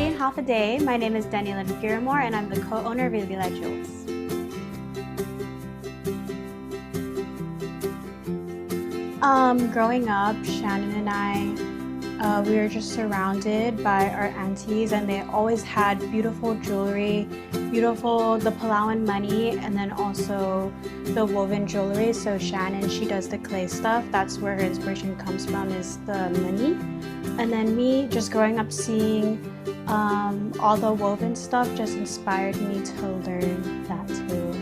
Day in Half a Day. My name is Dennilyn Giramur and I'm the co-owner of Elilai Jewels. Growing up, Shannon and I, we were just surrounded by our aunties, and they always had beautiful jewelry, the Palawan money, and then also the woven jewelry. So Shannon, she does the clay stuff. That's where her inspiration comes from, is the money. And then me, just growing up seeing all the woven stuff just inspired me to learn that too.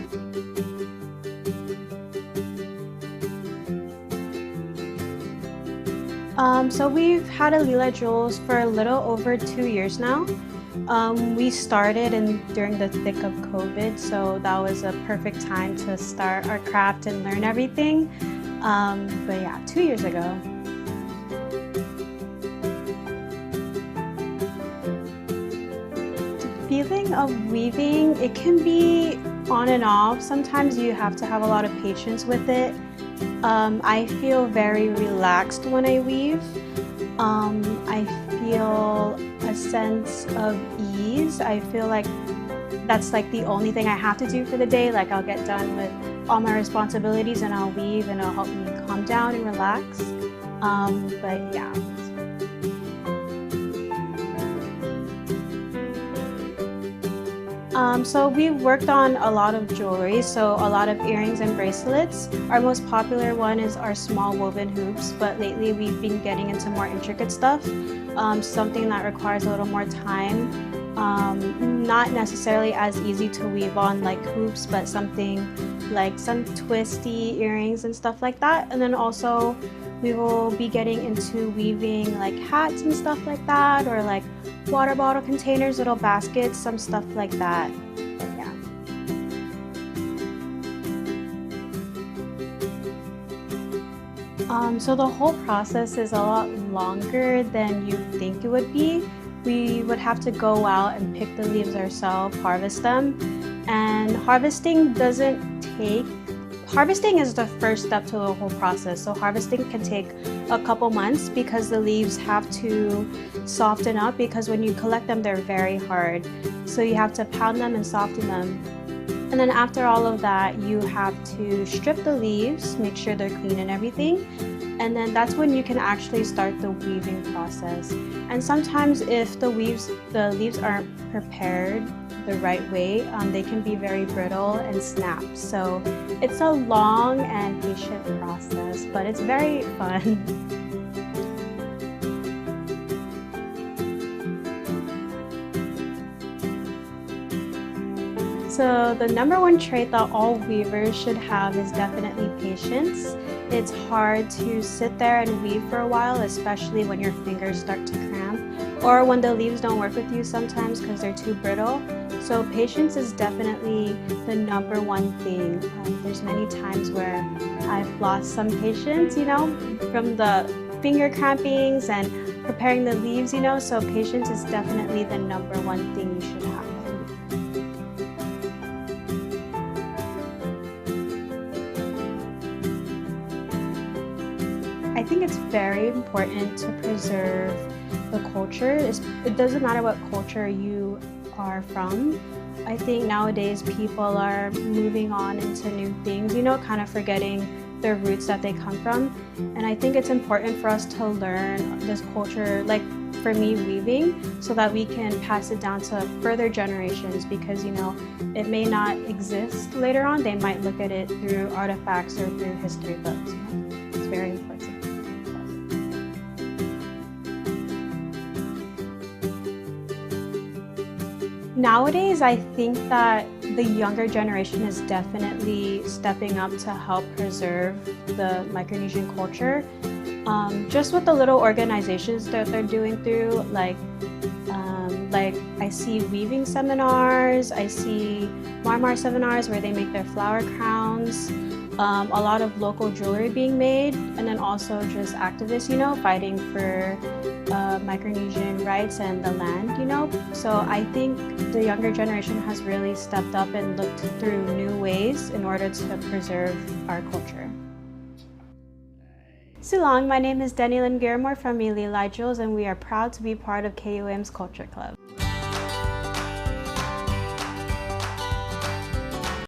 So we've had Elilai Jewels for a little over 2 years now. We started during the thick of COVID, so that was a perfect time to start our craft and learn everything. But yeah, 2 years ago. The feeling of weaving, it can be on and off. Sometimes you have to have a lot of patience with it. I feel very relaxed when I weave. I feel a sense of ease. I feel like that's like the only thing I have to do for the day. Like I'll get done with all my responsibilities and I'll weave and it'll help me calm down and relax. But yeah. So we've worked on a lot of jewelry, so a lot of earrings and bracelets. Our most popular one is our small woven hoops, but lately we've been getting into more intricate stuff, something that requires a little more time. Not necessarily as easy to weave on like hoops, but something like some twisty earrings and stuff like that. And then also we will be getting into weaving like hats and stuff like that, or like water bottle containers, little baskets, some stuff like that. Yeah. So the whole process is a lot longer than you think it would be. We would have to go out and pick the leaves ourselves, harvest them, and harvesting is the first step to the whole process. So harvesting can take a couple months because the leaves have to soften up, because when you collect them, they're very hard. So you have to pound them and soften them. And then after all of that, you have to strip the leaves, make sure they're clean and everything. And then that's when you can actually start the weaving process. And sometimes if the leaves aren't prepared the right way, they can be very brittle and snap. So it's a long and patient process, but it's very fun. So the #1 trait that all weavers should have is definitely patience. It's hard to sit there and weave for a while, especially when your fingers start to cramp, or when the leaves don't work with you sometimes because they're too brittle. So patience is definitely the #1 thing. There's many times where I've lost some patience, from the finger crampings and preparing the leaves, so patience is definitely the #1 thing you should have. I think it's very important to preserve the culture. It doesn't matter what culture you are from. I think nowadays people are moving on into new things, kind of forgetting their roots that they come from. And I think it's important for us to learn this culture, like for me, weaving, so that we can pass it down to further generations, because it may not exist later on. They might look at it through artifacts or through history books. It's very important. Nowadays, I think that the younger generation is definitely stepping up to help preserve the Micronesian culture. Just with the little organizations that they're doing through, like I see weaving seminars, I see marmar seminars where they make their flower crowns, a lot of local jewelry being made, and then also just activists, fighting for Micronesian rights and the land, So I think the younger generation has really stepped up and looked through new ways in order to preserve our culture. Silong, my name is Dennilyn Giramur from Elilai Jewels, and we are proud to be part of KUAM's Culture Club.